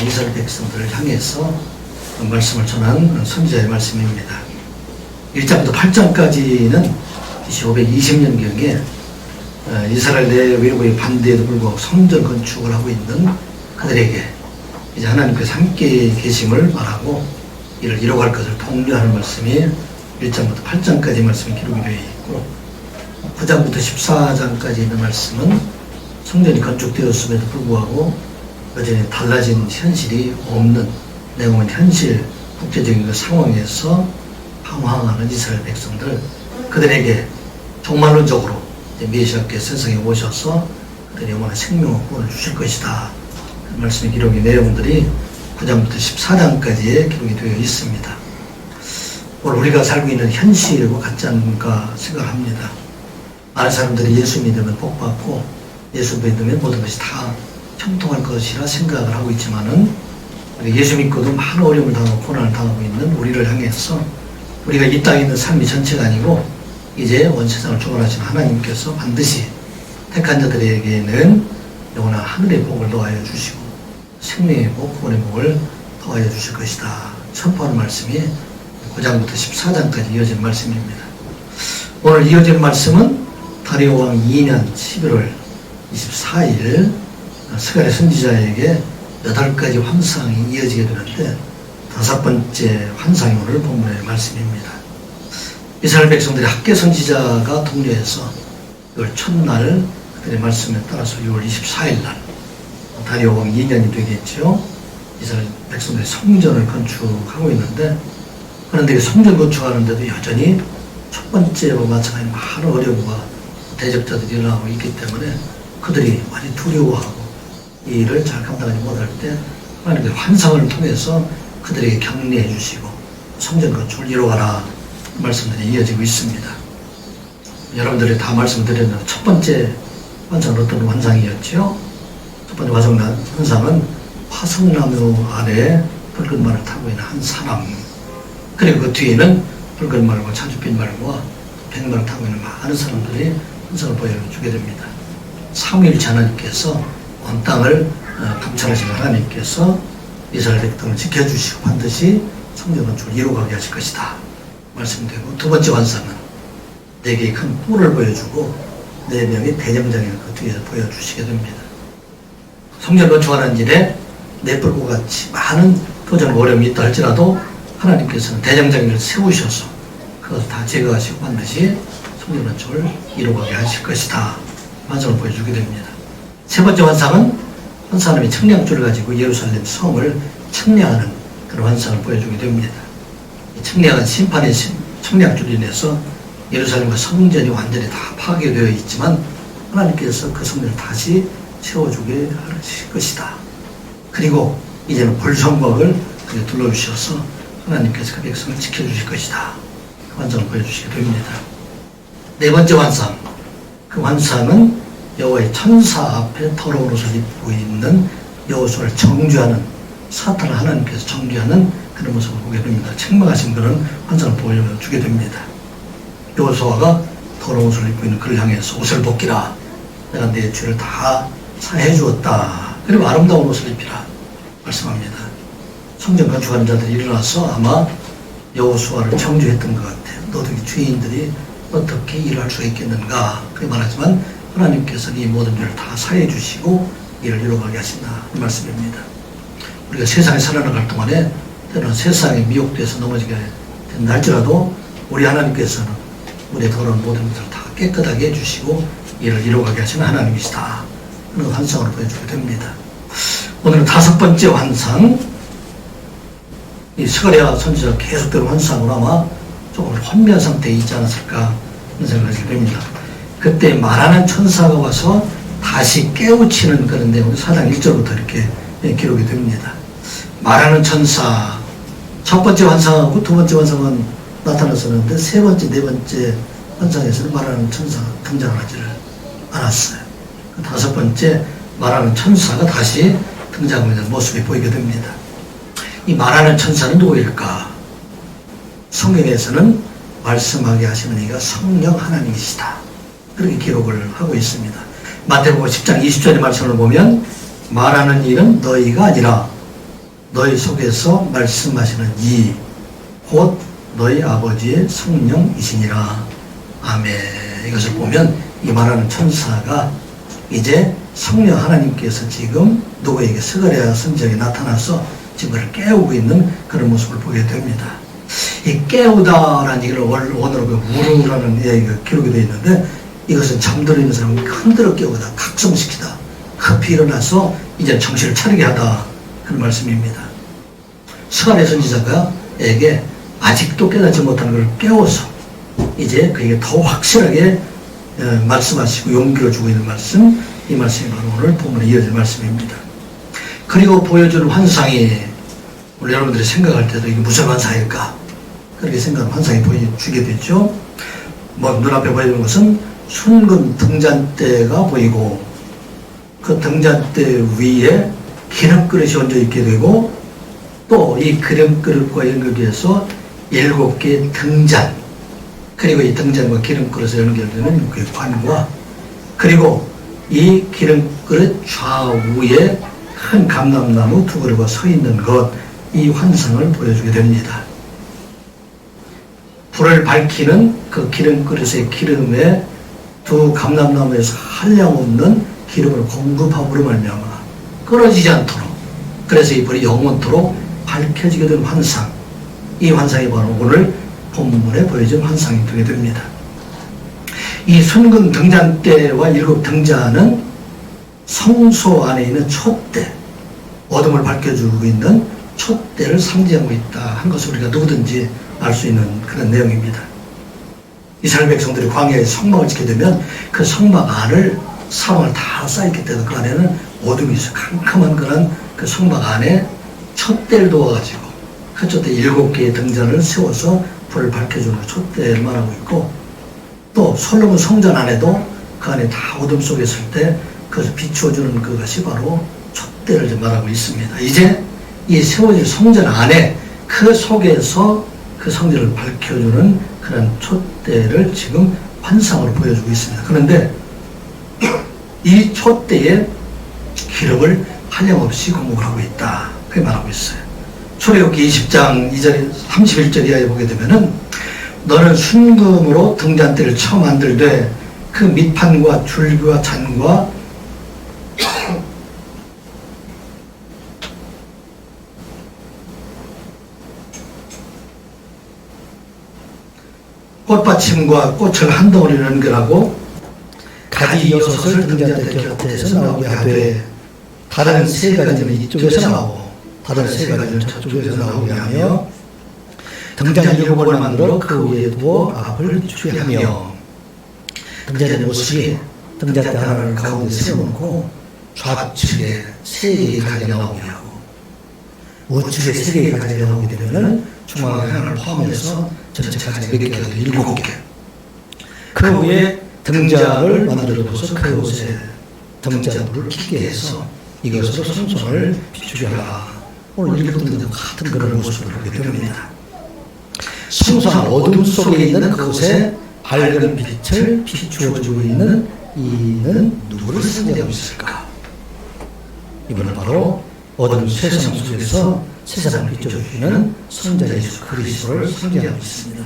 이스라엘 백성들을 향해서 말씀을 전한 선지자의 말씀입니다. 1장부터 8장까지는 520년경에 이스라엘 내 외국의 반대에도 불구하고 성전 건축을 하고 있는 그들에게 이제 하나님께서 함께 계심을 말하고 이를 이뤄갈 것을 독려하는 말씀이 1장부터 8장까지 말씀이 기록이 되어 있고 9장부터 14장까지 있는 말씀은 성전이 건축되었음에도 불구하고 여전히 달라진 현실이 없는 내용은 현실 국제적인 그 상황에서 방황하는 이스라엘 백성들 그들에게 종말론적으로 메시아께서 세상에 오셔서 그들의 영원한 생명과 구원을 주실 것이다. 그 말씀의 기록의 내용들이 9장부터 14장까지의 기록이 되어 있습니다. 오늘 우리가 살고 있는 현실과 같지 않은가 생각합니다. 많은 사람들이 예수 믿으면 복받고 예수 믿으면 모든 것이 다 형통할 것이라 생각을 하고 있지만은 예수 믿고도 많은 어려움을 당하고 고난을 당하고 있는 우리를 향해서 우리가 이 땅에 있는 삶이 전체가 아니고 이제 온 세상을 주관하신 하나님께서 반드시 택한 자들에게는 영원한 하늘의 복을 더하여 주시고 생명의 복, 구원의 복을 더하여 주실 것이다. 선포하는 말씀이 9장부터 14장까지 이어진 말씀입니다. 오늘 이어진 말씀은 다리오 왕 2년 11월 24일 스가랴 선지자에게 8가지 환상이 이어지게 되는데 5번째 환상이 오늘 본문의 말씀입니다. 이스라엘 백성들이 학개 선지자가 독려해서 6월 첫날 그들의 말씀에 따라서 6월 24일 날 다리오 왕 2년이 되겠죠. 이스라엘 백성들이 성전을 건축하고 있는데 그런데 성전 건축하는데도 여전히 첫 번째와 마찬가지 많은 어려움과 대적자들이 일어나고 있기 때문에 그들이 많이 두려워하고 이 일을 잘 감당하지 못할 때 하나님의 환상을 통해서 그들에게 격려해 주시고 성전 건축을 이루어가라 말씀들이 이어지고 있습니다. 여러분들이 다 말씀드렸는데 첫 번째 환상은 어떤 환상이었죠? 첫 번째 환상은 화성나무 아래 붉은 말을 타고 있는 한 사람, 그리고 그 뒤에는 붉은 말과 자줏빛 말과 백말을 타고 있는 많은 사람들이 환상을 보여주게 됩니다. 삼위일체 하나님께서 온 땅을 감찰하신 하나님께서 이스라엘 백성을 지켜주시고 반드시 성전 건축을 이루어가게 하실 것이다 말씀되고, 두 번째 환상은 4개의 큰 뿔을 보여주고 4명의 대장장을 그 뒤에서 보여주시게 됩니다. 성전 건축하는 일에 네 뿔과 같이 많은 도전 어려움이 있다 할지라도 하나님께서는 대장장을 세우셔서 그것을 다 제거하시고 반드시 성전 건축을 이루어가게 하실 것이다 환상을 보여주게 됩니다. 세 번째 환상은 한 사람이 청량줄을 가지고 예루살렘 성을 청량하는 그런 환상을 보여주게 됩니다. 이 청량한 심판의 청량줄로 인해서 예루살렘과 성전이 완전히 다 파괴되어 있지만 하나님께서 그 성전을 다시 세워주게 하실 것이다. 그리고 이제는 불성곽을 둘러주셔서 하나님께서 그 백성을 지켜주실 것이다. 그 환상을 보여주시게 됩니다. 네 번째 환상, 그 환상은 여호와의 천사 앞에 더러운 옷을 입고 있는 여호수아를 정죄하는, 사탄을 하나님께서 정죄하는 그런 모습을 보게 됩니다. 책망하신 그런 환상을 보여주게 됩니다. 여호수아가 더러운 옷을 입고 있는 그를 향해서 옷을 벗기라, 내가 내 죄를 다 사해 주었다. 그리고 아름다운 옷을 입히라 말씀합니다. 성전 건축하는 자들이 일어나서 아마 여호수아를 정죄했던 것 같아요. 너도 죄인들이 어떻게 일할 수 있겠는가 그렇게 말하지만 하나님께서는 이 모든 죄를 다 사해 주시고 이를 이루어가게 하신다 이 말씀입니다. 우리가 세상에 살아나갈 동안에 때로는 세상에 미혹돼서 넘어지게 된다 할지라도 우리 하나님께서는 우리의 더러운 모든 것을 다 깨끗하게 해주시고 이를 이루어가게 하시는 하나님이시다. 그런 환상으로 보여주게 됩니다. 오늘은 5번째 환상, 이 스가랴 선지자가 계속되는 환상으로 아마 조금 혼미한 상태에 있지 않았을까 그런 생각을 하게 됩니다. 그때 말하는 천사가 와서 다시 깨우치는 그런 내용이 4장 1절부터 이렇게 기록이 됩니다. 말하는 천사, 첫 번째 환상하고 두 번째 환상은 나타났었는데 세 번째, 네 번째 환상에서는 말하는 천사가 등장하지를 않았어요. 그 5번째 말하는 천사가 다시 등장하고 있는 모습이 보이게 됩니다. 이 말하는 천사는 누구일까? 성경에서는 말씀하게 하시는 이가 성령 하나님이시다. 그렇게 기록을 하고 있습니다. 마태복음 10장 20절의 말씀을 보면 말하는 일은 너희가 아니라 너희 속에서 말씀하시는 이 곧 너희 아버지의 성령이시니라. 아멘. 이것을 보면 이 말하는 천사가 이제 성령 하나님께서 지금 누구에게 스가랴 선지자에게 나타나서 지금 그를 깨우고 있는 그런 모습을 보게 됩니다. 이 깨우다라는 얘기를 원어로 우르라는 얘기가 기록이 되어 있는데, 이것은 잠들어 있는 사람을 흔들어 깨우다, 각성시키다, 급히 일어나서 이제 정신을 차리게 하다, 그런 말씀입니다. 스가랴 선지자에게 아직도 깨닫지 못하는 걸 깨워서 이제 그에게 더 확실하게 말씀하시고 용기를 주고 있는 말씀, 이 말씀이 바로 오늘 본문에 이어질 말씀입니다. 그리고 보여주는 환상이, 우리 여러분들이 생각할 때도 이게 무슨 환상일까? 그렇게 생각하는 환상이 보여주게 되죠. 눈앞에 보여주는 것은 순금 등잔대가 보이고, 그 등잔대 위에 기름그릇이 얹어 있게 되고, 또 이 기름그릇과 연결해서 7개의 등잔, 그리고 이 등잔과 기름그릇에 연결되는 그 관과, 그리고 이 기름그릇 좌우에 큰 감람나무 2그루가 서 있는 것, 이 환상을 보여주게 됩니다. 불을 밝히는 그 기름그릇의 기름에 두 감람나무에서 한량없는 기름을 공급함으로 말미암아 끊어지지 않도록, 그래서 이 불이 영원토록 밝혀지게 된 환상, 이 환상이 바로 오늘 본문에 보여진 환상이 되게 됩니다. 이 순금 등잔대와 7 등잔은 성소 안에 있는 촛대, 어둠을 밝혀주고 있는 촛대를 상징하고 있다 한 것을 우리가 누구든지 알 수 있는 그런 내용입니다. 이스라엘 백성들이 광야에 성막을 지게 되면 그 성막 안을 사방을 다 쌓였기 때문에 그 안에는 어둠이 있어요. 캄캄한 그런 그 성막 안에 촛대를 놓아가지고 그 촛대 7개의 등잔을 세워서 불을 밝혀주는 촛대를 말하고 있고, 또 솔로몬 성전 안에도 그 안에 다 어둠 속에 있을 때 그것을 비추어주는 그것이 바로 촛대를 말하고 있습니다. 이제 이 세워질 성전 안에 그 속에서 그 성전을 밝혀주는 그런 촛대를 지금 환상으로 보여주고 있습니다. 그런데 이 촛대에 기름을 한량없이 공급을 하고 있다, 그렇게 말하고 있어요. 출애굽기 20장 2절 31절 이하에 보게 되면은, 너는 순금으로 등잔대를 쳐 만들되 그 밑판과 줄기와 잔과 꽃받침과 꽃을 한 덩어리로 연결하고 가지 6을 등잔대 곁에서 나오게 하되, 다른 3가지는 이쪽에서 나오고 다른 3가지는 저쪽에서 나오게 하며, 등잔 7을 만들어 그 위에 두어 앞을 비추게 하며, 등잔의 모습이 등잔대 하나를 가운데 세워놓고 좌측에 3개의 가지가 나오게 하고, 우측에 3개의 가지가 나오게 되면 중앙에 하나를 포함해서 전체 가지가 몇 개가 되고 7개. 그 위에 등잔을 만들어서 그곳에 등잔불을 켜게 해서 이것으로 성소를 비추게 하라. 오늘 읽었던 같은 그런 모습을 보게 됩니다. 성소는 어둠 속에 있는 그곳에 밝은 빛을 비추어주고 있는 이는 누구를 상징하고 있을까? 이분은 바로 어둠 세상 속에서 세상을 비춰주시는 성자 예수 그리스도를 상징하고 있습니다.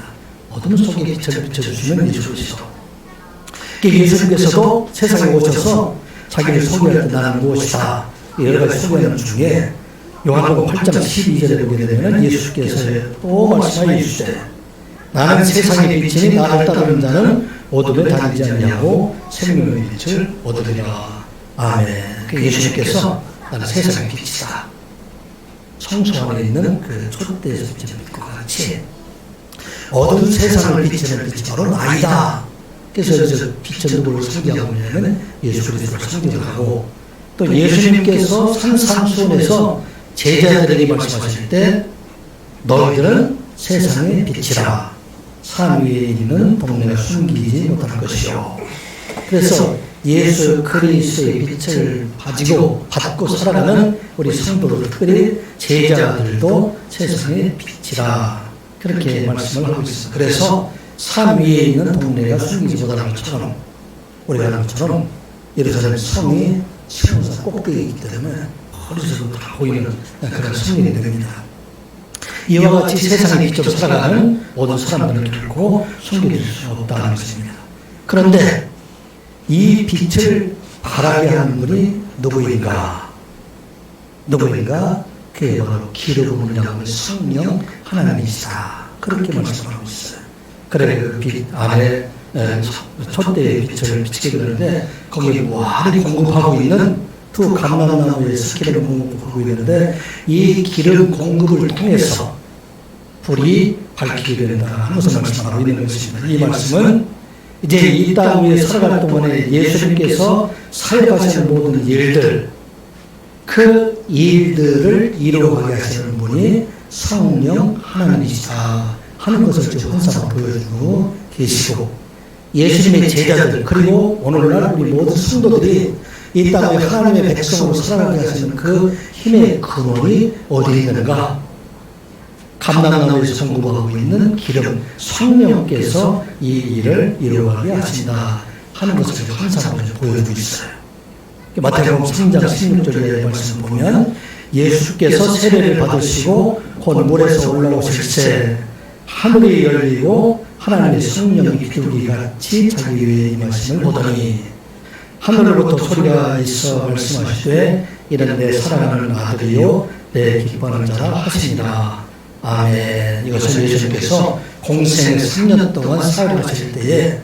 어둠 속에 빛을 비춰주시는 예수 그리스도. 예수님께서도 세상에 오셔서 자기를 소개할 때 나는 무엇이다, 여러 가지 소개하는 중에 요한복음 8장 12절에 보게 되면 예수께서 또 말씀하여 주시되, 나는 세상의 빛이니 나를 따르는 자는 어둠에 다니지 않냐고 생명의 빛을 얻으리라. 아멘. 그 예수님께서 나는 세상의 빛이다, 성소 안에 있는 그 촛대에서 비치는 빛과 같이 어두운 세상을 비치는 빛이 바로 나이다. 그래서 여기서 빛은 누구를 상징하고 있냐면 예수 그리스도를 상징하고, 또 예수님께서 산상수훈에서 제자들에게 말씀하실 때 너희들은 세상의 빛이라, 산 위에 있는 동네가 숨기지 못할 것이요. 그래서 예수 그리스도의 빛을 받고 살아가는 우리 성도들, 특별히 제자들도 세상의 빛이라, 그렇게 말씀을 하고 있습니다. 그래서 산 위에 있는 동네가 숨기지 못하는 것처럼, 우리가 하는 것처럼 예루살렘 성이 시온산 꼭대기에 있기 때문에 멀리서도 다 보이는 그런 성령이 됩니다. 이와 같이 세상의 빛으로 살아가는 모든 사람들을 결코 숨길 수 없다는 것입니다. 그런데 이 빛을 바라게 하는 분이 누구인가? 그게 바로 기름을 담은 성령 하나님이시다. 그렇게 말씀하고 있어요. 그래 그 빛 안에 촛대의 빛을 비치게 되는데 거기에 무한히 공급하고 있는 두 감람나무에서 기름 공급하고 있는데 이 기름 공급을 통해서 불이 밝히게 된다 하면서 말씀하고 있는 것입니다. 이 말씀은 이제 이 땅 위에 살아갈 동안에 예수님께서 사역하시는 모든 일들, 그 일들을 이루어가게 하시는 분이 성령 하나님이시다 하는 것을 지금 환상으로 보여주고 계시고, 예수님의 제자들 그리고 오늘날 우리 모든 성도들이 이 땅에 하나님의 백성으로 살아가게 하시는 그 힘의 근원이 어디 있는가? 감람나무에서 공급하고 있는 기름 성령께서 이 일을 이루어가게 하신다 하는 것을 환상으로 보여주고 있어요. 마태복음 3장 16절의 말씀을 보면 예수께서 세례를 받으시고 곧 물에서 올라오실 때 하늘이 열리고 하나님의 성령이 비둘기 같이 자기 위에 임하심을 보더니 하늘로부터 소리가 있어 말씀하시되 이는 내 사랑하는 아들이요 내 기뻐하는 자라 하시니라. 아멘. 이것은 예수님께서 공생 3년 동안 사역을 하실 때에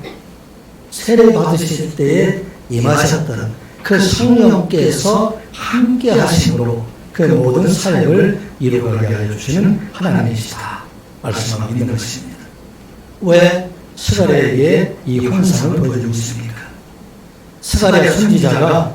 세례 받으실 때에 임하셨던 그 성령께서 함께 하심으로 그 모든 사역을 이루어가게 하여 주시는 하나님이시다 말씀하고 있는 것입니다. 왜 스가랴에게 이 환상을 보여주고 있습니까? 스가랴 선지자가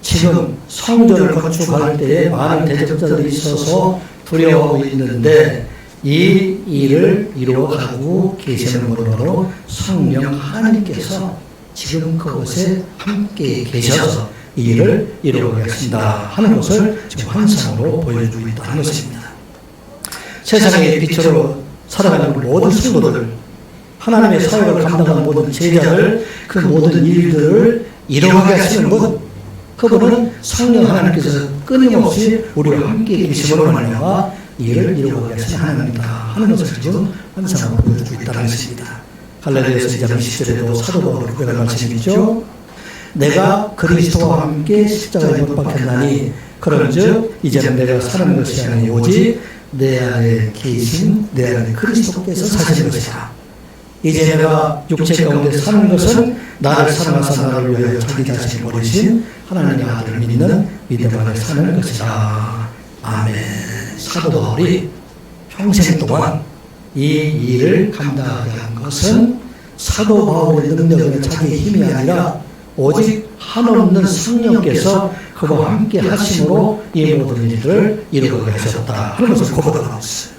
지금 성전을 건축할 때에 많은 대적자들이 있어서 두려워하고 있는데 이 일을 이루어가고 계시는 분으로 성령 하나님께서 지금 그곳에 함께 계셔서 이 일을 이루어가게 하신다 하는 것을 지금 환상으로 보여주고 있다는 것입니다. 세상의 빛으로 살아가는 모든 성도들, 하나님의 사역을 감당하는 모든 제자들, 그 모든 일들을 이루어가게 하시는 분, 그분은 성령 하나님께서 끊임없이 우리와 함께 계심으로 말미암아 일을 이루어가게 하시는 하나님이다 하는 것을 지금 환상으로 보여주고 있다는 것입니다. 갈라디아서 2장 20절에도 사도 바울이 그런 말씀이죠. 내가 그리스도와 함께 십자가에 못 박혔나니 그런즉 이제는 내가 사는 것이 아니 오직 내 안에 계신 내 안에 그리스도께서 사시는 것이다. 이제 내가 육체 가운데 사는 것은 나를 사랑하사 나를 위하여 자기 자신을 버리신 하나님의 아들을 믿는 믿음 안에 사는 것이다. 아멘. 사도 바울이 평생 동안 이 일을 감당하게 한 것은 사도 바울의 능력이나 자기의 힘이 아니라 오직 한없는 성령께서 그와 함께 하심으로 이 모든 일을 이루게 하셨다 하는 것을 고백하고 있어요.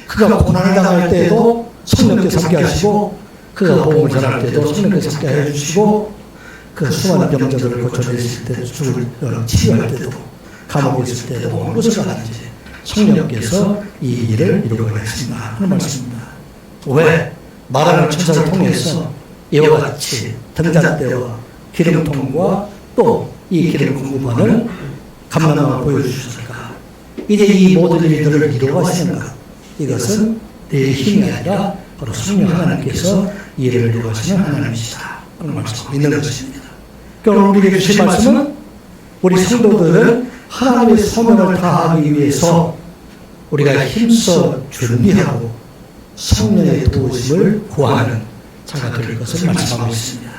그가 고난을 당할 때에도 성령께서 함께 하시고, 그가 복음을 전할 때도 성령께서 함께 해주시고, 그 수많은 병자들을 고쳐냈을 때, 치유할 때도, 감옥에 있을 때도, 무엇을 하든지 성령께서 이 일을 이루게 하신다 하는 말씀입니다. 왜? 말하는 천사를 통해서 이와 같이 등잔대와 기름통과 또 이 기름을 공급하는 감람나무를 보여주셨으니까 이제 이 모든 일들을 이루어가시는 것, 이것은 내 힘이 아니라 바로 성령 하나님께서 일을 이루어가시는 하나님이시다 하는 말씀을 믿는 것입니다. 그러니까 우리에게 주신 말씀은 우리 성도들은 하나님의 소명을 다하기 위해서 우리가 힘써 준비하고 성령의 도우심을 구하는 자가 될 것을 말씀하고 있습니다.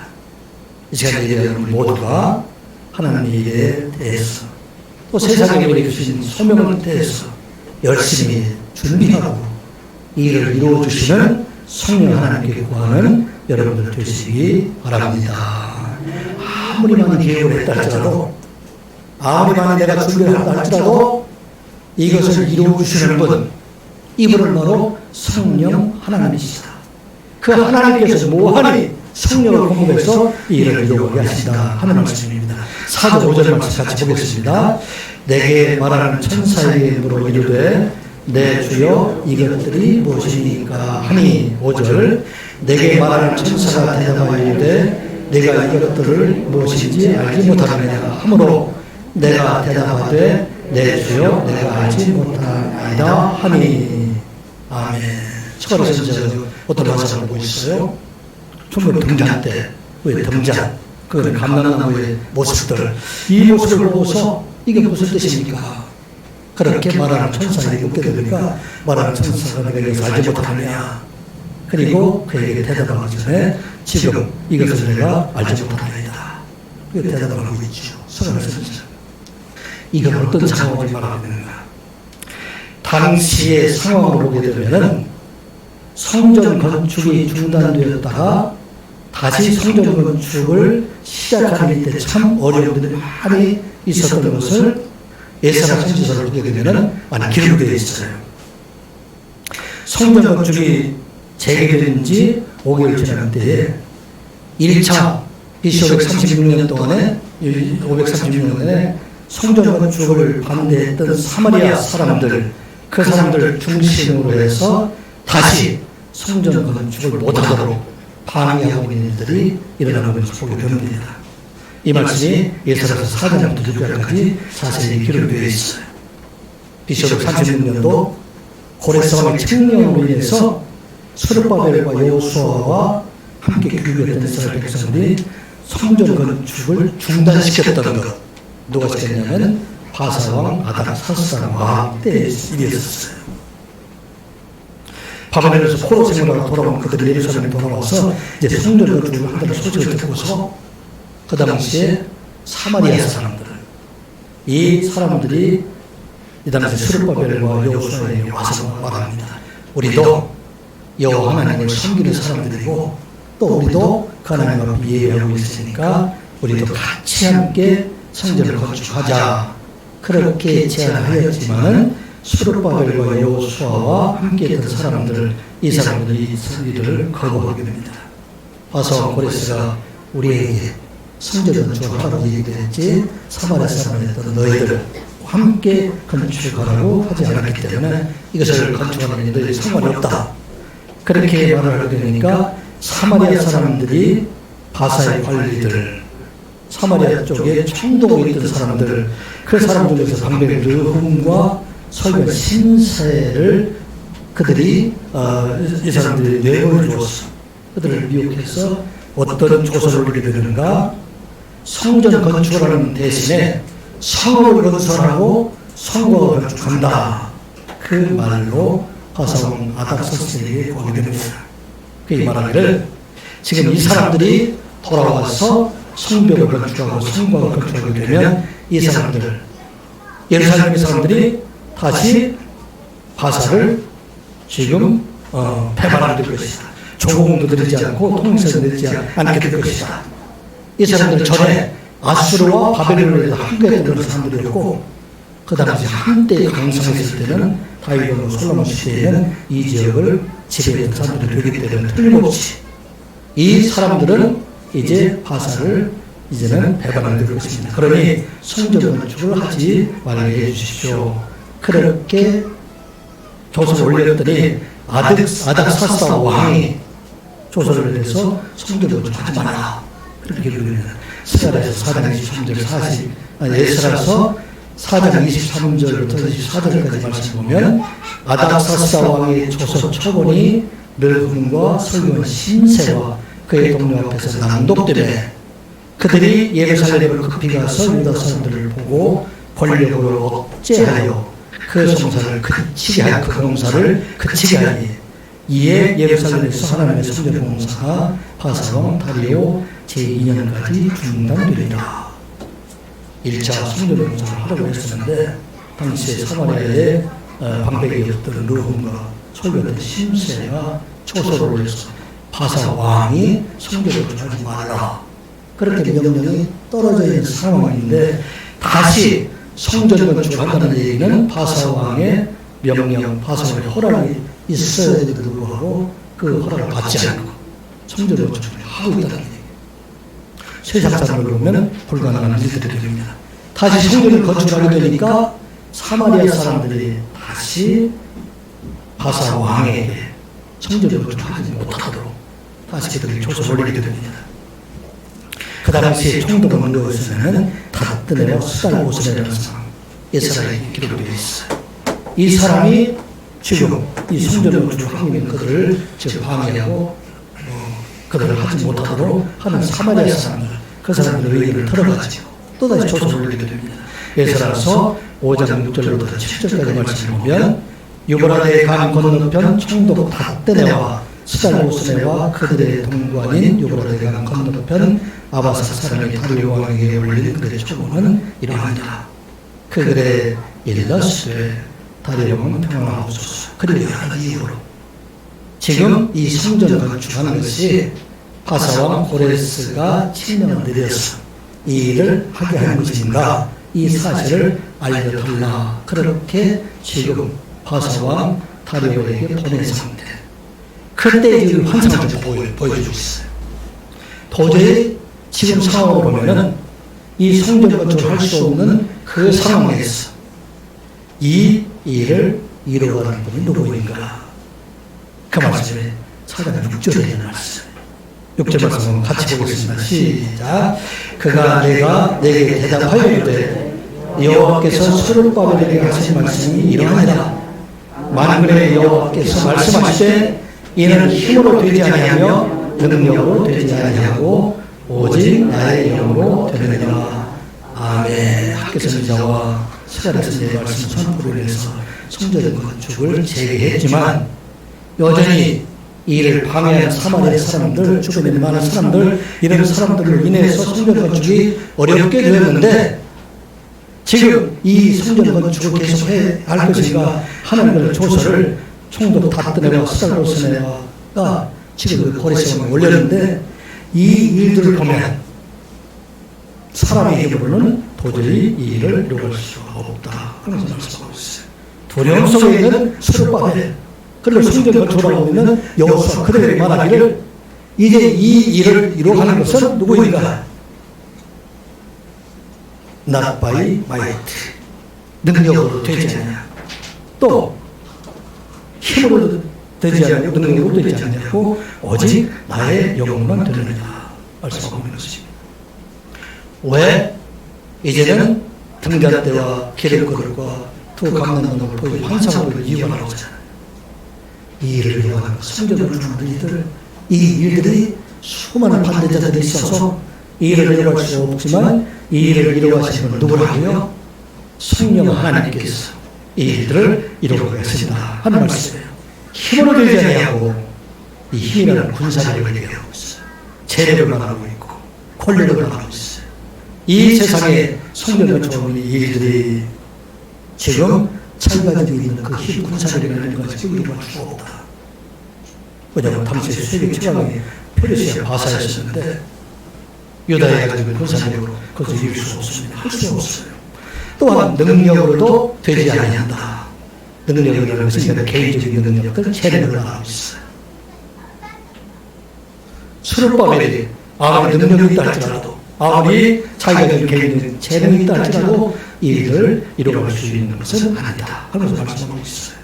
이 시간에 우리 모두가 하나님의 일에 대해서 또 세상에 우리에게 주신 소명을 대해서 열심히 준비하고 이 일을 이루어주시는 성령 하나님께 구하는 여러분들 되시기 바랍니다. 아무리 많이 계획을 했다 할지라도, 아무리 많이 내가 준비를 한다 할지라도 이것을 이루어주시는 분, 이분은 바로 성령 하나님이시다. 그 하나님께서 무한히 성령을 공급해서 이 일을 이루어가게 하신다 하는 말씀입니다. 4절 5절 말씀 같이 보겠습니다. 내게 말하는 천사에게 물어 이르되 내 주여 이것들이 무엇이니까 하니 5절 내게 말하는 천사가 대답하여 이르되 내가 이것들을 무엇인지 알지 못하느냐 하므로 내가 대답하되 내 주여 내가 알지 못하나이다 하니. 아멘. 시골에서 이제 어떤 화상을 보고 있어요? 충분히 등잔 때, 왜 등잔, 그 감람나무의 모습들, 이 모습을 보고서 이게 무슨 뜻입니까? 그렇게 말하는 천사에게 묻게 되니까 말하는 천사가 내가 이것을 알지 못하느냐. 그리고 그에게 대답하기 전에 지금 이것을 내가 알지 못하느냐. 그게 대답을 하고 있죠. 서간에서 이건 어떤 상황을 말하고 있는가. 당시의 상황을 보게 되면은 성전 건축이 중단되었다가 다시 성전 건축을 시작하는 때 참 어려움들이 많이 있었던 것을 예사야 선지서를 보게 되면은 많이 기록되어 있어요. 성전 건축이 재개된 지 5개월 지난 때에 1차 BC 536년 동안에 536년에 성전 건축을 반대했던 사마리아 사람들, 그 사람들 중심으로 해서 다시 성전 건축을 못하도록 방해하고 있는 일들이 일어나고 있는 것을 보게 됩니다. 이 말씀이 예사야서 4장부터 6장까지 자세히 기록되어 있어요. BC 536년도 고레스왕의 책령으로 인해서 스룹바벨과 여호수아와 함께 교육했던 이스라엘 백성들이 성전 건축을 중단시켰던 것, 누가 시켰냐면 바사왕 아닥사스다왕 때의 일이었어요. 바벨론에서 포로 생활하러 돌아온 그들이 예루살렘에 돌아와서 이제 성전 건축을 한다는 소식을 듣고서 그 당시에 사마리아 사람들, 이 사람들이 이 당시 스룹바벨과 여호수아에게 와서 말합니다. 우리도 여호와 하나님을 섬기는 사람들이고 또 우리도 그 하나님 앞에 예배하고 있으니까 우리도 같이 함께 성전을 건축하자. 그렇게 제안하였지만은 스룹바벨과 여호수아와 함께했던 사람들, 이 사람들이 이 일을 거부하게 됩니다. 바사와 고레스가 우리에게 성전 건축을 하라고 얘기했지 사마리아 사람이었던 너희들 함께 건축하라고 하지 않았기 때문에 이것을 건축하는 너희들 상관이 없다. 그렇게 말을 하게 되니까 사마리아 사람들이 바사의 관리들, 사마리아 쪽에 총독에 있던 사람들, 그 사람들에서 방백 르훔과 설교 신세를 그들이 이 사람들이 내보내 주었어. 그들을 미혹해서 어떤 조서를 올리게 되는가? 성전 건축을 하는 대신에 성을 건설하고 성곽을 건축한다. 그 말로 바사왕 아닥사스에게 구하게 됩니다. 그 말하기를 지금 이 사람들이 돌아와서 성벽을 건축하고 성곽을 건축하게 되면 이 사람들, 예루살렘의 사람들이 다시 바사를 지금 배반하게 될 것이다. 조공도 드리지 않고 통일세도 내지 않게 될 것이다. 이 사람들 전에 아수르와 바벨론에서 함께했던 사람들이었고 그 당시 한때 강성했을 때는 다윗과 솔로몬 시대에는 이 지역을 지배했던 사람들이 되기 때문에 틀림없이 이 사람들은 이제 바사를 이제는 배반하게 될 것입니다. 그러니 성전 건축을 하지 말게 해주십시오. 그렇게 조서를 올렸더니 아닥사스다 왕이 조서를 해서 성전 건축하지 마라. 그렇게 기록합니다. 스가랴서 4장 23절 예스라서 4장 23절부터 24절까지 말씀 보면 아닥사스다 왕의 조서 처본이 르훔과 설교한 신세와 그의 동료 앞에서 낭독되매 그들이 예루살렘으로 급히 가서 유다 사람들을 보고 권력을 억제하여 그 성사를 그치게 하여 그 공사를 그치게 하니 이에 예루살렘에서 하나님의 성전 공사가 바사왕 다리오 제2년까지 중단되리라. 1차 성전 공사를 하려고 했었는데 당시에 사마리아의 방백이었던 르훔과 설교했던 심세가 초소를 올려서 바사왕이 성전을 건축하지 말라. 그렇게 명령이 떨어져 있는 상황인데 다시 성전 건축을 한다는 얘기는 바사왕의 명령, 바사왕의 허락이 있어야 되는데도 불구하고 그 허락을 받지 않고 성전 건축을 하고 있다는 얘기예요. 세상 사람으로 보면 불가능한 일들이 됩니다. 다시 성전을 건축하게 되니까 사마리아 사람들이 다시 바사왕에게 성전을 건축하지 못하도록 다시 그들을 조서 올리게 됩니다. 그 당시에 총독 문고에서는 다뜨네와 수달오스네라는 사람, 이 사람이 기록되어 있어요. 이 사람이 지금 이 성전 건축을 하고 있는 그들을 지금 방해하고 그들을 하지 못하도록 하는 사마리아 사람들, 그 사람들의 의견을 들어가지고 또다시 조사를 올리게 됩니다. 예서라서 5장 6절부터 7절까지 말씀을 보면 유브라데 강 건너편 총독 다뜨네와 수달오스네와 그들의 동관인 유브라데 강 건너편 아바사 사람의 다리오 왕에게 올린 그들의 초고는 이러하니라. 그들의 일러스되 다리오 왕은 평안하옵소서. 그리고 여러 가지 이유로 지금 이 성전 건축하는 것이 바사왕 고레스가 칙령을 내려서 이 일을 하게 하는 것인가, 이 사실을 알려달라. 그렇게 지금 바사왕 다리오에게 보낸 상태. 그때 지금 환상을 보여주고 있어요. 도저히 지금 상황을 보면은 이 성전 건축을 할 수 없는 그 상황에서 이 일을 이루어가는 분이 누구인가? 그 말씀에 차례가 6절에 있는 말씀. 6절 말씀 같이 보겠습니다. 시작. 그가 내게 대답하였되 여호와께서 스룹바벨에게 하신 말씀이 이러하니라. 만군의 여호와께서 말씀하시되 이는 힘으로 되지 아니하며 능력으로 되지 아니하고 오직 나의 영으로 되느니라. 아멘. 학교 선지자와 스가랴 선지자의 말씀 선포로 인해서 성전 건축을 재개했지만 여전히 이를 방해하는 사마리아 사람들, 주변에 있는 많은 사람들, 이런 사람들로 인해서 성전 건축이 어렵게 되었는데 지금 이 성전 건축을 계속해야 할 것인가 하는 걸 조서를 총독 다뜨네와 수달오스네가 지금 그 고레스왕에 올렸는데 이 일들을 보면 사람의 힘으로는 도저히 이 일을 이루어갈 수가 없다. 그런 말씀하고 있어요. 두려움 속에 있는 스룹바벨, 그리고 성전 건축을 하고 있는 여호수아, 그들에게 말하기를 이제 이 일을 이루어가는 것은 누구인가? Not by might, 능력으로 되지 않냐. 또 힘으로 되지 않냐고, 능력으로 되지 않냐고, 오직 나의 영혼만 되느니라 말씀하고 있는 것입니다. 왜? 이제는 등잔 때와 기름그릇과 두 감난동을 보이고 환상을 보이고 이유가 나오잖아요. 이 일을 이루어가는 성전을 주는 이들, 이 일들이 수많은 반대자들이 있어서 이 일을 이루어갈 수 없지만 이 일을 이루어가시는 분 누구라고요? 성령 하나님께서 이 일들을 이루어가신다 하는 말씀이에요. 힘으로 되지 아니하고 이 힘이라는 군사력을 얘기하고 있어요. 재력을 말하고 있고 권력을 말하고 있어요. 이 세상에 성전을 주는 이 일들이 지금 자기가 가지고 있는 그 힘, 군사력이라는 걸 가지고 이루어갈 수 없다. 왜냐하면 당시에 세계 최강의 페르시아 바사였었는데 유다에 가지고 있는 군사력으로 그것을 이룰 수 없습니다. 할 수 없어요. 또한 능력으로도 되지 아니한다. 능력이라는 것은 개인적인 능력들, 체력을 말하고 있어요. 스룹바벨이 아무리 능력이 있다 할지라도, 아무리 자기가 가진 개인적인 재능이 있다 할지라도 이 일을 이루어갈 수 있는 것은 아니다 하는 것을 말씀하고 있어요.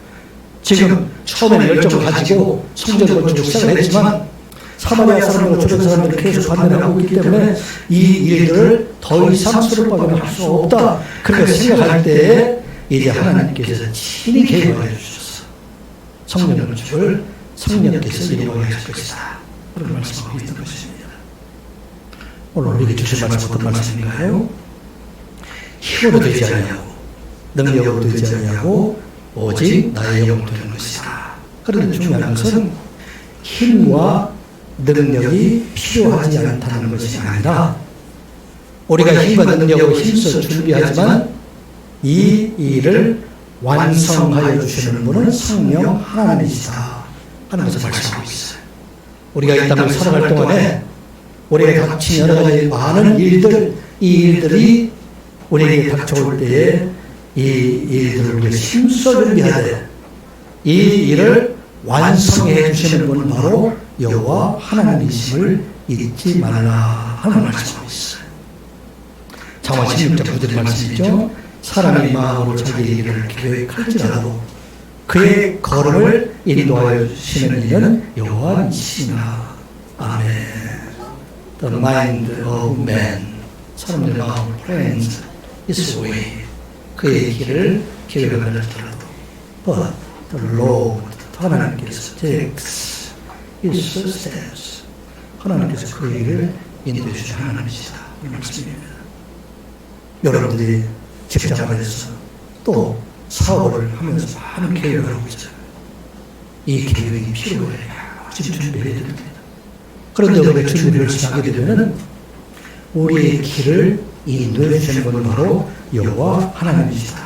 지금 처음에는 열정을 가지고 성전 건축을 시작을 했지만 사마리아 사람들과 주변 사람들이 계속 반대를 하고 있기 때문에 이 일들을 더 이상 스룹바벨은 할 수 없다 그렇게 생각할 때에 이제 하나님께서 친히 개입하여 주셔서 성전 건축을 성령께서 이루어가게 할 것이다 그런 말씀하고 있는 것입니다. 오늘 우리에게 주신 말씀 어떤 말씀인가요? 힘으로 되지 아니하고 능력으로 되지 아니하고 오직 나의 영으로 되는 것이다. 그런데 중요한 것은 힘과 능력이 필요하지 않다는 것이 아니라 우리가 힘과 능력으로 힘써 준비하지만 이 일을 완성하여 주시는 분은 성령 하나님이시다 하는 것을 말씀하고 있어요. 우리가 이 땅을 살아갈 동안에 우리에게 닥친 여러 가지 많은 일들, 이 일들이 우리에게 닥쳐올 때에 이 일들을 우리가 힘써 준비하되 이 일을 완성해 주시는 분은 바로 여호와 하나님이심을 잊지 말라 하는 말씀하고 있어요. 장화 16장 9절 말씀이죠. 사람이 마음으로 자기 일을 계획할지라도 그의 걸음을 인도하여 주시는 이는 여호와이시니라. 아멘. The mind of man, 사람들의 마음을 plans his way, 그의 길을 계획을 하더라도 But the Lord, 하나님께서 takes his steps, 하나님께서 그 일을 인도해 주신 하나님이시다. 이 말씀입니다. 여러분들이 직장에서 또 사업을 하면서 많은 계획을 하고 있잖아요. 이 계획이 필요해요. 지금 준비해야 됩니다. 그런데 우리가 준비를 하게 되면 우리의 길을 인도해 주시는 분은 바로 여호와 하나님이시다.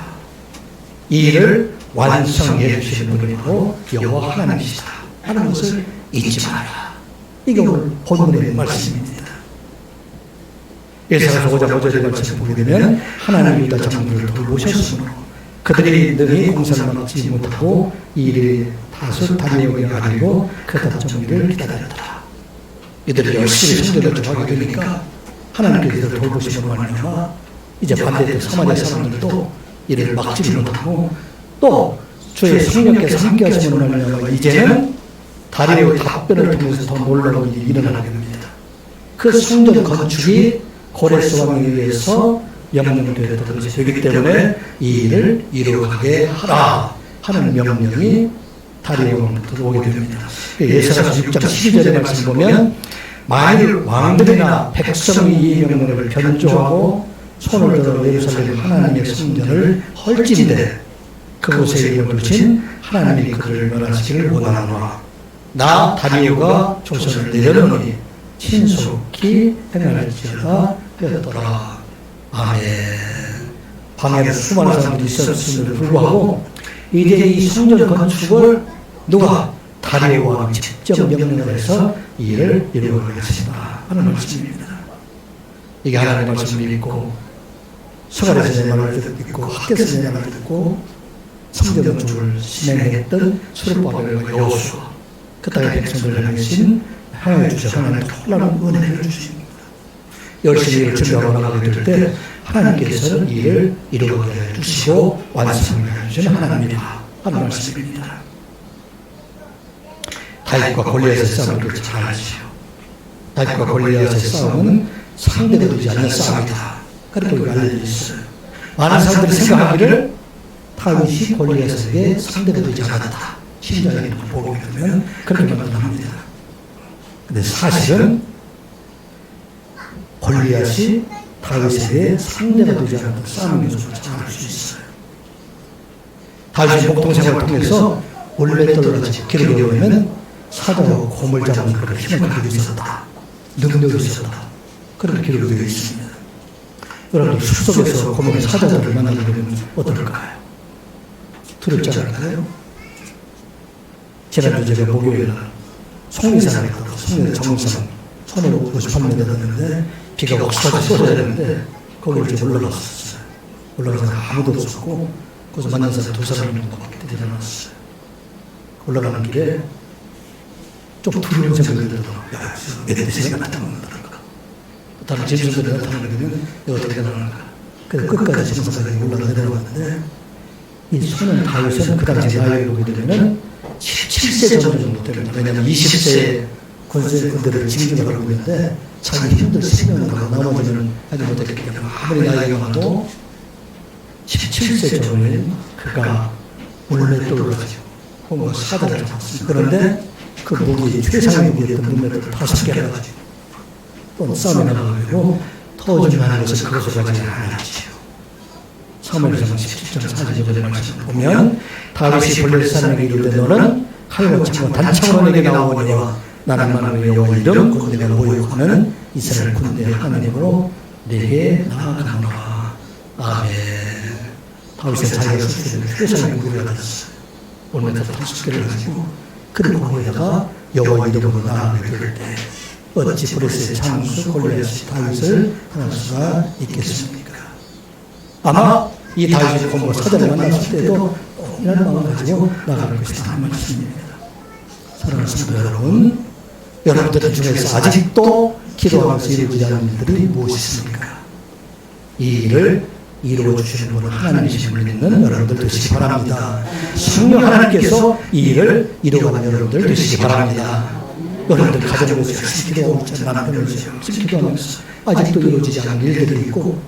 이 일을 완성해 주시는 분이 바로 여호와 하나님이시다 하는 것을 잊지 마라. 이게 오늘 본문의 말씀입니다. 예사서 5장 5절의 말씀을 보게 되면 하나님이 유다 장로를 돌보셨으므로 그들이 능히 공사를 막지 못하고 이 일이 다소 다니엘에게 아니고 그 다음 정리를 기다렸더라. 이들이 열심히 성전을 하게 되니까 하나님께서 이들을 돌보시므로 말미암아 이제 반대로 사마리아 사람들도 이를 막지 못하고 또 주의 성령께서 함께 하시므로 말미암아 이제는 다리오의 답변을 통해서 더 놀라운 일이 일어나게 됩니다. 그 성전 건축이 고레스 왕에 의해서 명령되었던 것이 되기 때문에 이 일을 이루어가게 하라 하는 명령이 다리오 왕부터 오게 됩니다. 예사서 6장 12절의 말씀 보면 만일 왕들이나 백성이 이 명령을 견조하고 손을 들어 예루살렘 하나님의 성전을 헐진대 그곳에 이름을 두신 하나님이 그들을 멸하시기를 원하노라. 나 다리오가 조선을 내려놓으니 신속히 행할지어다 하였더라. 아멘. 방해는 수많은 사람들이 있었음에도 불구하고 이제 이 성전 건축을 누가 다리오 왕이 직접 명령을 해서 이 일을 이루어가게 하신다 하는 말씀입니다. 이게 하나님의 말씀을 믿고 서갈에서 내 말을 듣고 학교에서 내 말을 듣고 성전 건축을 진행했던 스룹바벨과 여호수아 그 땅의 백성들을 향해 주셔서 하나님 놀라운 은혜를 주십니다. 열심히 일을 준비하고 나가게 될 때 하나님께서는 이 일을 이루어가게 해주시고 완성을 해주시는 하나님이다 하는 말씀입니다. 다윗과 골리앗의 싸움을 잘 아시죠. 다윗과 골리앗의 싸움은 상대가 되지 않는 싸움이다. 그렇게 우리가 알려져 있어요. 많은 사람들이 생각하기를 다윗이 골리앗에게 상대가 되지 않았다. 신자의 이름을 보게 되면 그렇게 말합니다. 근데 사실은 골리앗이 다윗에게 상대가 되지 않았던 싸움인 것을 잘 알 수 있어요. 다윗의 목동생활을 통해서 올레떨같이 기록이 되면 사자하고 곰을 잡는 그런 힘을 가지고 있었다. 능력이 있었다. 그런 기록이 되어 있습니다. 여러분들 숲속에서 곰과 사자들을 만나게 되면 어떨까요? 두렵지 않을까요? 지난주 제가 목요일날 송리산에 가서 송리 정상 1558m 되는데 비가 옥수수가 쏟아야 되는데 거기를 좀 올라갔었어요. 올라가서 아무도 없었고 거기서 만난 사람 두 사람 정도밖에 되지 않았어요. 올라가는 길에 좀 두려운 생각이 들더라고요. 야, 메데스가 나타난다. 다른 짐승들이 나타나게 되면 이거 어떻게 나타날까? 그래서 끝까지 짐승들이 올라가 내려갔는데 이 손은 다윗은 그 당시 나이를 보게 되면 17세 정도 됩니다. 왜냐하면 20세 군대를 징징을 하고 있는데 자기 힘들 생명을 가고 나머지는 하지 못했기 때문에 아무리 나이가 많아도 17세 전에 그가 물맷돌을 가지고 뭔가 사다를 잡았습니다. 그런데 그 무기, 최상의 무기였던 물맷돌을 5개를 가지고 또 싸움에 나가고 더 중요한 것은 그것을 가지고 하나지요. 사무엘상 17장 45절의 말씀을 보면 다윗이 골리앗 사람에게 이르되 너는 칼과 창과 단창으로 내게 나오거니와 나는 만왕의 여호와 이름 곧 내가 모욕하는 이스라엘 군대의 하나님으로 내게 나아가노라. 아멘. 다윗은 자기가 쓰는 최상의 무기를 가졌어요. 올메타 5개를 가지고 그리고 거기다가 여호와 이름으로 나아가게 될 때 어찌 브레스의 장수 골리앗이 다윗을 당할 수가 있겠습니까? 아마 이 다윗의 곰과 사자를 만났을 때도 이런 마음을 가지고 나갈 것이다 하는 말씀입니다. 사랑하는 성도 여러분, 여러분들 중에서 아직도 기도하면서 이루어지지 않은 일들이 무엇이십니까? 이 일을 이루어주시는 분은 하나님이심을 믿는 여러분들 되시기 바랍니다. 성령 하나님께서 이 일을 이루어가는 여러분들 되시기 바랍니다. 여러분들 가정에서 열심히 기도하고 있잖아요. 남편을 위해서 열심히 기도하면서 아직도 이루어지지 않은 일들이 있고,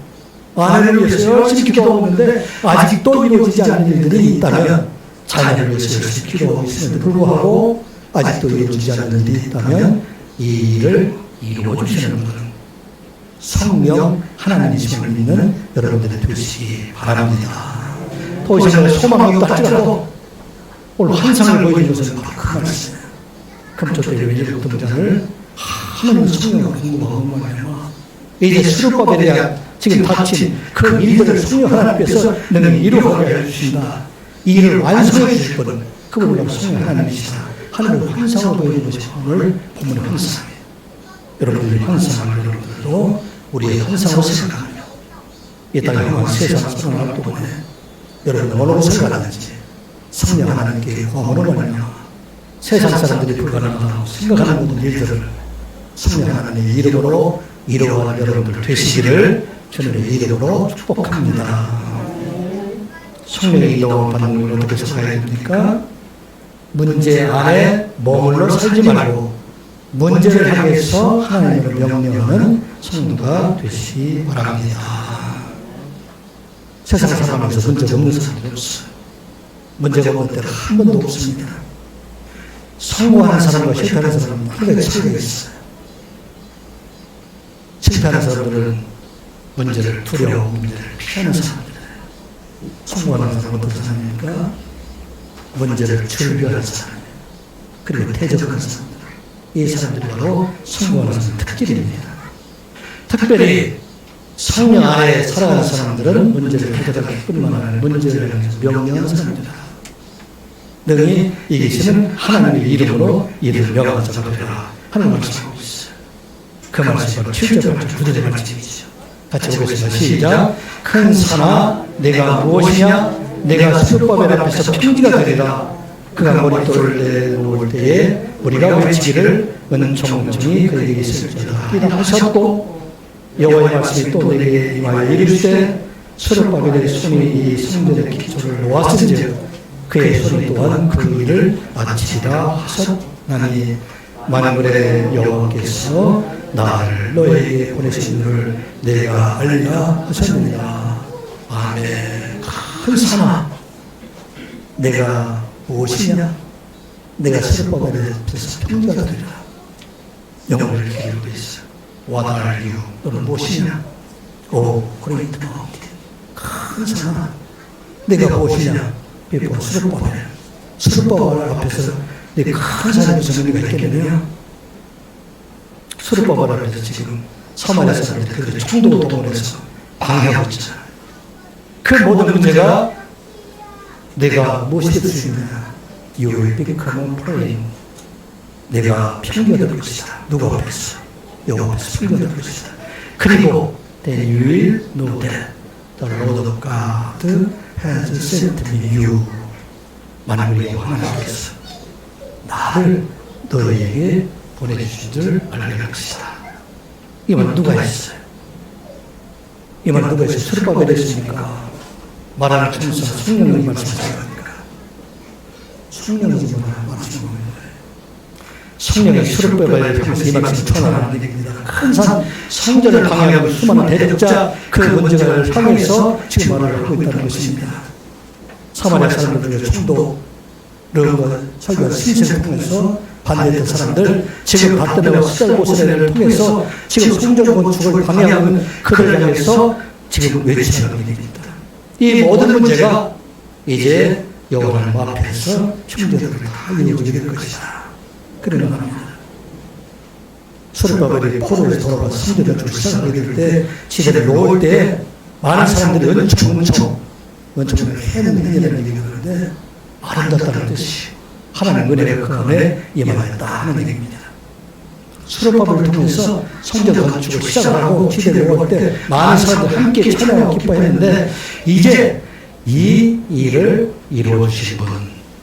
아내를 위해서 열심히 기도하고 있는데 아직도 이루어지지 않은 일들이 있다면, 자녀를 위해서 열심히 기도하고 있음에도 불구하고 아직도 이루어지지 않은 일이 있다면, 이 일을 이루어주시는 분은 성령 하나님이심을 믿는 여러분들이 되시기 바랍니다. 더 이상 소망이 없다 할지라도 오늘 환상을 보여주는 것은 바로 그 말씀이에요. 금토대회 일등장을 하나님 성령을 공부하고 말이야. 이제 수르바벨에 대한 지금 닥친 그 일들을 성령 하나님께서 너는 이루어가게 해주신다. 이 일을 완성해 주실 분은 그분이 바로 성령 하나님이시다. 하나님의 환상을 보여주는 것이 오늘 본문의 환상이에요. 여러분들의 환상을 여러분들도 우리의 환상으로 생각하며 이 땅에 향한 세상 소망을 동안에 여러분은 어느로 생각하는지 성령 하나님께 어머로 말하며 세상 사람들이 불가능하다고 생각하는 모든 일들을 성령 하나님의 이름으로 이루어가는 여러분들 되시기를 주님의 이름으로 축복합니다. 성령의 인도를 받는 걸 어떻게 생각해야 됩니까? 문제 안에 머물러 살지 말고 문제를 향해서 하나님을 명령하는 성도가 되시기 바랍니다. 세상 살아가면서 문제가 없는 사람이 없어요. 문제가 없는 때가 한 번도 없습니다. 성공하는 사람과 실패하는 사람은 한 가지 차이가 있어요. 실패하는 사람들은 문제를 두려워 문제를 피하는 사람들이에요. 성공하는 사람은 어떤 사람입니까? 문제를 즐겨하는 사람이에요. 그리고 대적하는 사람들. 이 사람들이 바로 성공하는 사람의 특질입니다. 특별히 성령 안에 살아가는 사람들은 문제를 해결할 뿐만 아니라 문제를 향해서 명령하는 사람들이다. 능히 이기시는 하나님의 이름으로 이를 명하자 되라 하는 말씀하고 있어요. 그 말씀이 바로 7절 8절 9절의 말씀이죠. 같이 보겠습니다. 시작. 큰 산아 내가 무엇이냐? 내가 수르바벨 앞에서 평지가 되리라. 그가 머릿돌을 내놓을 때에 우리가 외치기를 은총이 그에게 있을지어다 이라 하셨고, 여호와의 말씀이 또 내게 임하여 이르시되 수르바벨의 손이 이 성전의 기초를 놓았은즉 그의 손이 또한 그 일을 마치리라 하셨나니 만물의 여호와께서 나를 너에게 보내신 줄 내가 알리라 하셨느니라. 아멘. 큰 산아 내가 무엇이냐? 내가 수르바벨의 앞에서 평지가 되리라. 영어를 기르고 있어. What are you? 너는 무엇이냐? 오, great mountain. 큰 산아 내가 무엇이냐? 비포 수르바벨. 수르바벨 앞에서 내 큰 산에 정리가 있겠느냐? 수르바벨 앞에서 지금 사마리아 사람들이 그들의 총독을 동원해서 방해하고 있잖아요. 그 모든 문제가 내가 무엇이 될 수 있느냐? You will become a plain. 내가 평지가 될 것이다. 누구 앞에서? 여호와 앞에서 평지가 될 것이다. 그리고 then you will know that the Lord of God has sent me you. 만물의 하나님께서 나를 너희에게 보내주신 줄 알게 것이다. 이 말 누가 했어요? 이 말 누가 했어요? 수르바벨이 했습니까? 말하는 천사 성령이 말씀하시는 거니까. 성령이 말씀하시는 거예요. 성령이 수르바벨을 향해서 이 말씀을 전하는 얘기입니다. 큰 산 성전을 방해하고 수많은 대적자 그 문제를 향해서 지금 말을 하고 있다는 것입니다. 사마리아 사람들의 총독 르과 설교와 신세를 통해서 반대했던 사람들, 지금 바드메와 수달보스를 통해서 지금 성전 건축을 방해하고 있는 그들을 향해서 지금 외치는 얘기입니다. 이 모든 문제가 이제 여호와 하나님 앞에서 형제들을 다 이루어지게 될 것이다. 그러는 겁니다. 수르바벨이 포로에서 돌아가서 성전 건축을 시작하게 될 때, 지대를 놓을 때 많은 사람들이 은총을 해는 행위라는 얘기가 그런데 아름답다는 뜻이 하나님 은혜가 그 안에 임하였다 하는 얘기입니다. 수르바벨을 통해서 성전 건축을 시작하고 지대를 놓을 때 많은 사람들이 함께 찬양하고 기뻐했는데 이제 이 일을 이루어주신 분,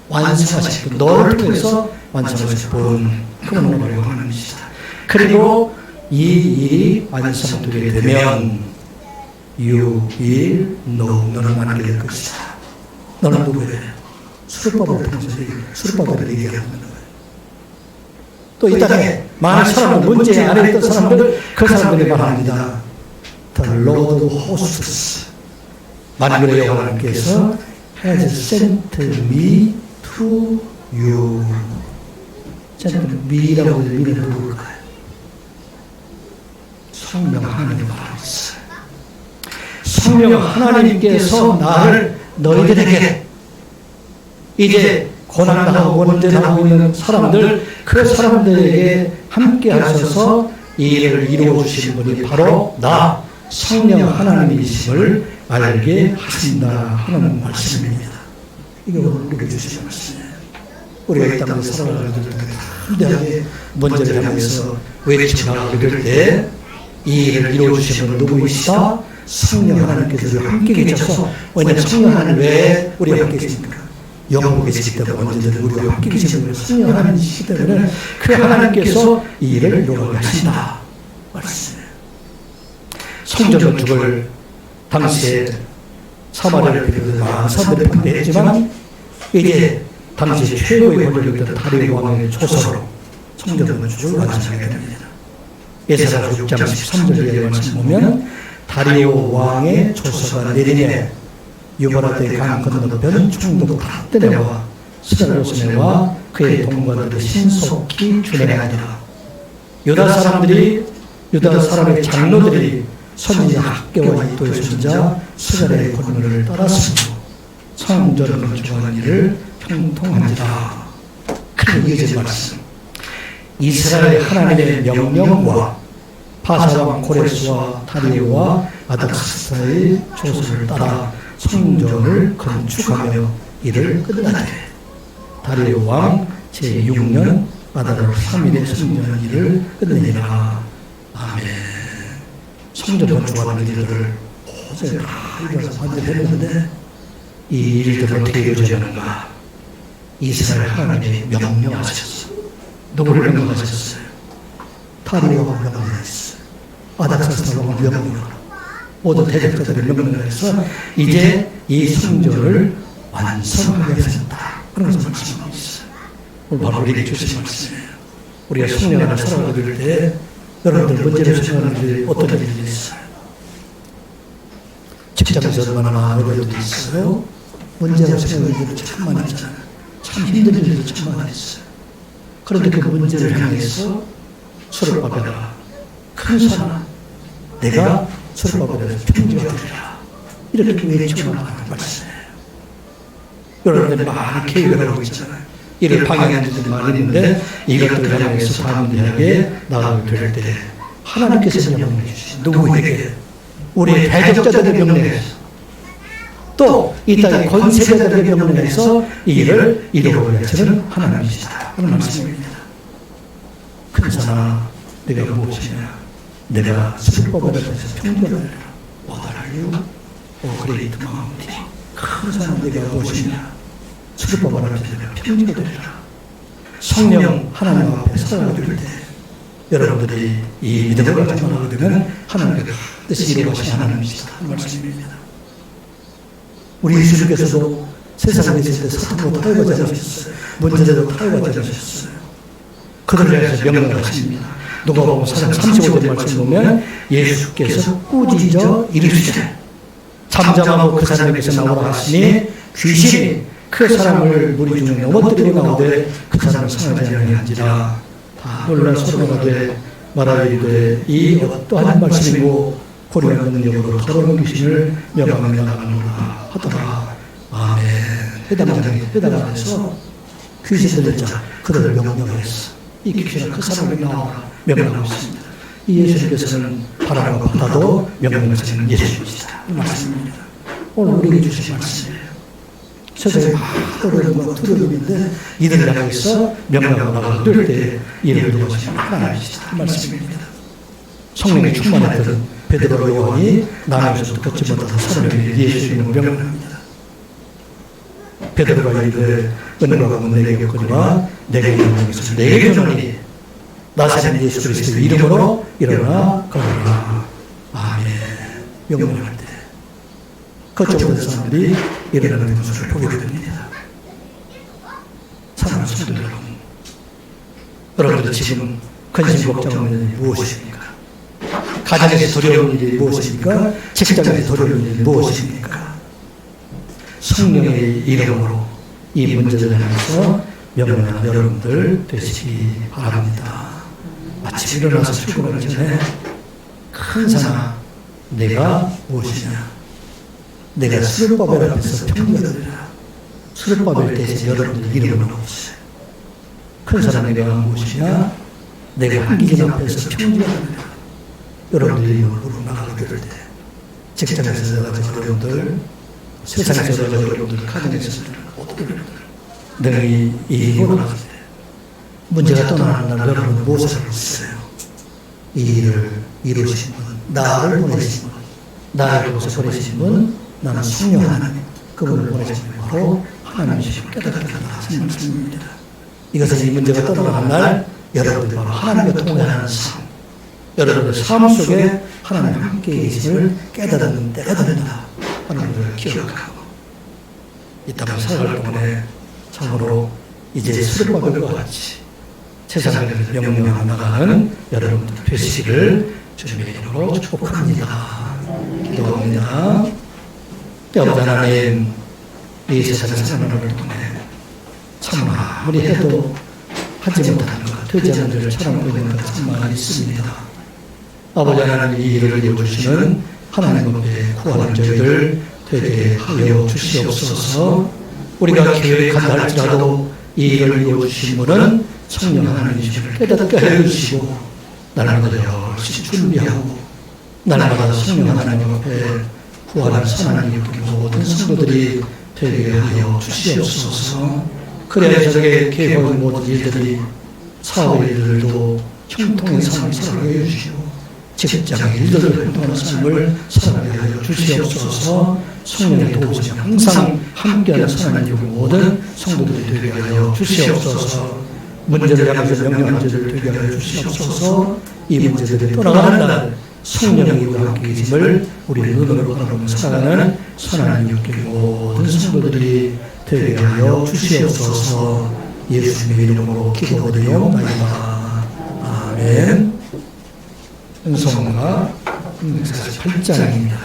완성하신 분, 너를 통해서 완성하신 분, 그분은 바로 하나님이시다. 그리고 이 일이 완성되게 되면 You will know. 너는 알게 될 것이다. 너는 누구예요? 수르바벨을 통해서 수르바벨을 얘기하는 거예요. 또 이 땅에 많은 사람들, 문제 안에 있던 사람들, 그 사람들이 말합니다. The Lord of Hosts, 만군의 여호와께서 has sent me to you. sent me라고 해서 me는 누굴까요? 성령 하나님이 말하고 있어요. 성령 하나님께서 나를 너희들에게 이제 고난당하고 문제당하고 있는 사람들, 그 사람들에게 함께 하셔서 이 일을 이루어 주신 분이 바로 나 성령 하나님이심을 알게 하신다 하는 말씀입니다. 이게 오늘 우리에게 주신 말씀이에요. 우리가 이 땅에서 살아가는 담대하게 문제를 향해서 외치고 나가게 될 때 이 일을 이루어 주신 분은 누구이시다? 성령 하나님께서 함께 계셔서, 왜냐하면 성령 하나님 왜 우리와 함께 계십니까? 영으로 계시기 때문에 언제든 우리와 함께 계시는 성령 하나님이시기 때문에 그 하나님께서 이 일을 이루어가게 하신다 말씀이에요. 성전 건축을 당시에 사마리아를 비롯해서 사람들이 반대했지만 이제 당시 최고의 권력이었던 다리오 왕의 조서로 성전 건축을 완성하게 됩니다. 예사라 6장 13절의 말씀 보면 다리오 왕의 조서가 내리네 유브라데 강 건너편 총독 다떼네와 스데로스네와 그의 동관들이 신속히 준행하니라. 유다 사람의 장로들이 선지자 학계와 이도의 선지자 스가랴의 권면을 따랐으므로 성전 건축하는 일을 형통한지라. 그리고 이어진 말씀, 이스라엘 하나님의 명령과 바사왕 고레스와 다리오와 아닥사스다의 조서를 따라 성전을 건축하며 이를 끝나되 다리오 왕 제6년 아달 3일에 성전 일을 끝내니라. 아멘. 성전 건축하는 일들을 오래 다 이루어서 반대했는데 이 일들을 어떻게 이루어지는가? 이스라엘 하나님이 명령하셨어. 누구를 명령하셨어요? 다리오가 명령했어요. 아닥사스다가 명령하라. 모든 대적자들을 명령해서 이제 이 성전을 완성하게 하셨다. 그런 것을 말씀하고 있어요. 오늘 바로 우리에게 주신 말씀이에요. 우리가 성령 안에 살아가게 때 여러분들 문제를 생각하는 일이 어떤 일이 있어요? 직장에서 얼마나 어려움이 있어요? 문제를 생각하는 일이 참 많았잖아요. 참 힘든 일이 참 많았어요. 그런데 그 문제를 향해서 서로 받아라. 큰 사람, 내가 서로 받아서 평지가 되리라. 이렇게 외치고 나가는 말씀이에요. 여러분들이 많은 계획을 하고 있잖아요. 이를 방해하는 일들이 많이 있는데 이것들을 향해서 담대하게 나가게 될 때 하나님께서 명령해 주신 누구에게? 우리 대적자들의 명령해서 또 이 땅의 권세자들의 명령해서 이 일을 이루어가게 하시는 하나님이시다 하는 말씀입니다. 큰 사나 내가 무엇이냐? 내가 슬퍼버려 평지가 되리라. What are you? O great mountain. 큰 사나 내가 무엇이냐? 슬퍼버려 평지가 되리라. 성령 하나님 앞에 살아가게 될 때 여러분들이 이 믿음을 가지고 나가게 되면 하나님의 뜻이 이루어지신 하나님이시다 하는 말씀입니다. 우리 예수님께서도 세상에 계실 때 사탄으로 타협하지 않으셨어요. 문제대로 타협하지 않으셨어요. 그들을 위해서 명령을 하십니다. 누가복음 4장 35절 말씀 보면 예수께서 꾸짖어 이르시되 잠잠하고 그 사람에게서 나오라 하시니 귀신이 그 사람을 무리 중에 넘어뜨리고 나오되 그 사람을 상하지 아니한지라. 다 놀라 소리가 말하기를 이 어떠한 말씀이고 고리가 없는 영으로 더러운 귀신을 명하며 나가노라 하더라. 아멘. 회담 안에서 귀신 들린 자 그들을 명령했어. 이 귀신은 그 사람을 나오라 명령하고 있습니다. 이 예수님께서는 바람과 바다도 명령하시는 예수님이시다. 이 말씀입니다. 오늘 우리에게 주신 말씀이에요. 세상에 어려움과 두려움인데 이들을 향해서 명령하고 나가게 될 때 이를 이루어지는 하나님이시다. 이 말씀입니다. 성령이 충만했던 베드로와 요한이 나누어서 듣지 못한 사람에게 예수님을 명령합니다. 베드로가 이르되 은혜가 내게 없거니와 내게 있는 것을 내게 주노니 나사렛 예수 그리스도의 이름으로 일어나 걸어라. 아멘. 명령할 때 그쪽으로 사람들이 일어나는 것을 보게 됩니다. 사랑하는 성도 여러분, 여러분들 지금 근심 걱정하는 일이 무엇입니까? 가정에서 두려운 일이 무엇입니까? 직장에서 두려운 일이 무엇입니까? 성령의 이름으로 이 문제를 향해서 명령하는 여러분들 되시기 바랍니다. 아침 일어나서 출근하기 전에 큰 산아, 내가 무엇이냐? 내가 수르바벨 앞에서 평결하리라. 수르바벨 대신 여러분들 이름을 넣으세요. 큰 산아, 내가 무엇이냐? 내가 한기진 앞에서 평결하리라. 여러분들 이름으로 나가게 될 때, 직장에서 여러가지고 여러분들, 세상에서 여러분들, 가정에서 여러분들, 너희 이 일을 나갈 때, 문제가 떠나는 날 여러분은 무엇을 했어요? 이 일을 이루신 분, 나를 보내신 분, 나를 위해서 보내신 분, 나는 성령 하나님, 그분을 보내신 분, 바로 하나님이시고 깨닫게 하신 말씀입니다. 이것은 이 문제가 떠나는 날, 여러분들 바로 하나님과 통화하는 삶, 여러분들 삶 속에 하나님 함께 계심을 깨닫는 때가 된다. 하나님을 기억하고 이 땅을 살아갈 동안에 참으로 이제 수르바벨과 같이 세상을 명령하며 나가는 여러분들 되시기를 주님의 이름으로 축복합니다. 기도합니다. 아버지 하나님, 이 세상을 살아가는 동안에 참으로 아무리 해도 하지 못하는 것, 되지 않는 일을 참고 있는 것 참 많이 있습니다. 아버지 하나님, 이 일을 이루어주시는 하나님 앞에 구하는 저희들 되게 하여 주시옵소서. 우리가 계획한다 할지라도 이 일을 이루어주신 분은 성령 하나님이심을 깨닫게 하여 주시고 날마다 열심히 준비하고 날마다 성령 하나님 앞에 구하는 하나님 모든 성도들이 되게 하여 주시옵소서. 그래야 저에게 계획한 모든 일들이 사업의 일들도 형통의 삶을 살아가게 해주시고 직장의 일들을 형통하는 삶을 살아가게 하여 주시옵소서. 성령의 도우심이 항상 함께하는 하나님 모든 성도들이 되게 하여 주시옵소서. 문제를 향해서 명령한 자들을 되게 하여 주시옵소서. 이 문제들이 떠나가는 날 성령의 우리와 함께 계심을 우리 눈으로 바라보며 살아가는 하나님 모든 성도들이 되게 하여 주시옵소서. 예수님의 이름으로 기도드리옵나이다. 아멘. 은성가 48장입니다.